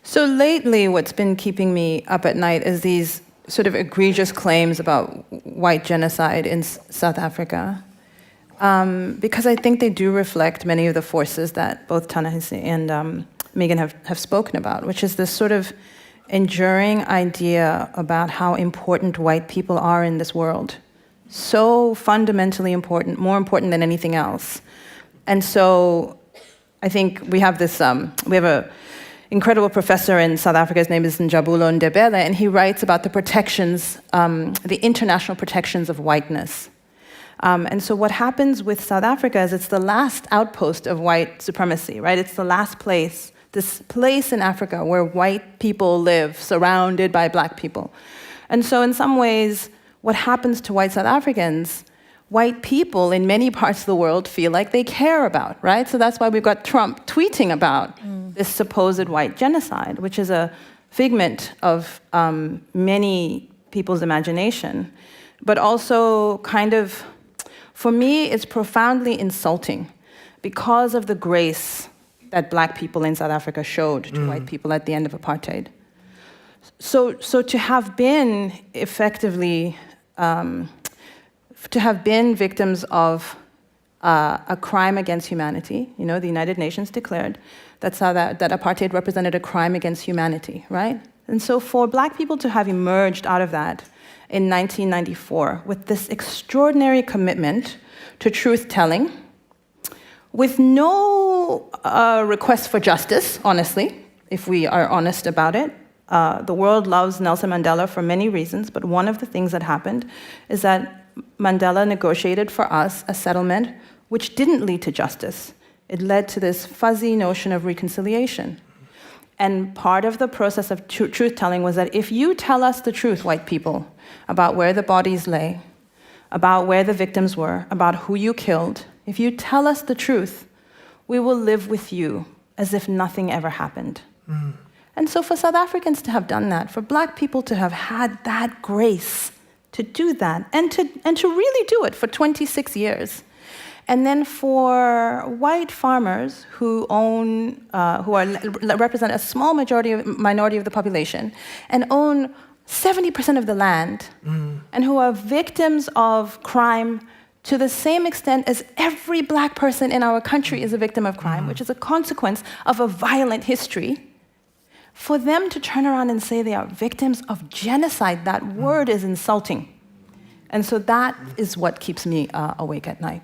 So lately, what's been keeping me up at night is these sort of egregious claims about white genocide in South Africa, because I think they do reflect many of the forces that both Ta-Nehisi and Megan have spoken about, which is this sort of enduring idea about how important white people are in this world. So fundamentally important, more important than anything else. And so I think we have this, we have a incredible professor in South Africa, his name is Njabulo Ndebele, and he writes about the protections, the international protections of whiteness. And so what happens with South Africa is it's the last outpost of white supremacy, right? It's the last place, this place in Africa where white people live, surrounded by black people. And so in some ways, what happens to white South Africans, white people in many parts of the world feel like they care about, right? So that's why we've got Trump tweeting about this supposed white genocide, which is a figment of many people's imagination, but also kind of, for me, it's profoundly insulting because of the grace that black people in South Africa showed to white people at the end of apartheid. So to have been effectively, to have been victims of a crime against humanity, you know, the United Nations declared that apartheid represented a crime against humanity, right? And so for black people to have emerged out of that in 1994 with this extraordinary commitment to truth-telling, with no request for justice, honestly, if we are honest about it. The world loves Nelson Mandela for many reasons, but one of the things that happened is that Mandela negotiated for us a settlement which didn't lead to justice. It led to this fuzzy notion of reconciliation. And part of the process of truth-telling was that if you tell us the truth, white people, about where the bodies lay, about where the victims were, about who you killed, if you tell us the truth, we will live with you as if nothing ever happened. And so for South Africans to have done that, for black people to have had that grace to do that, and to really do it for 26 years, and then for white farmers who represent a small minority of the population, and own 70% of the land, and who are victims of crime to the same extent as every black person in our country is a victim of crime, which is a consequence of a violent history. For them to turn around and say they are victims of genocide, that word is insulting. And so that is what keeps me awake at night.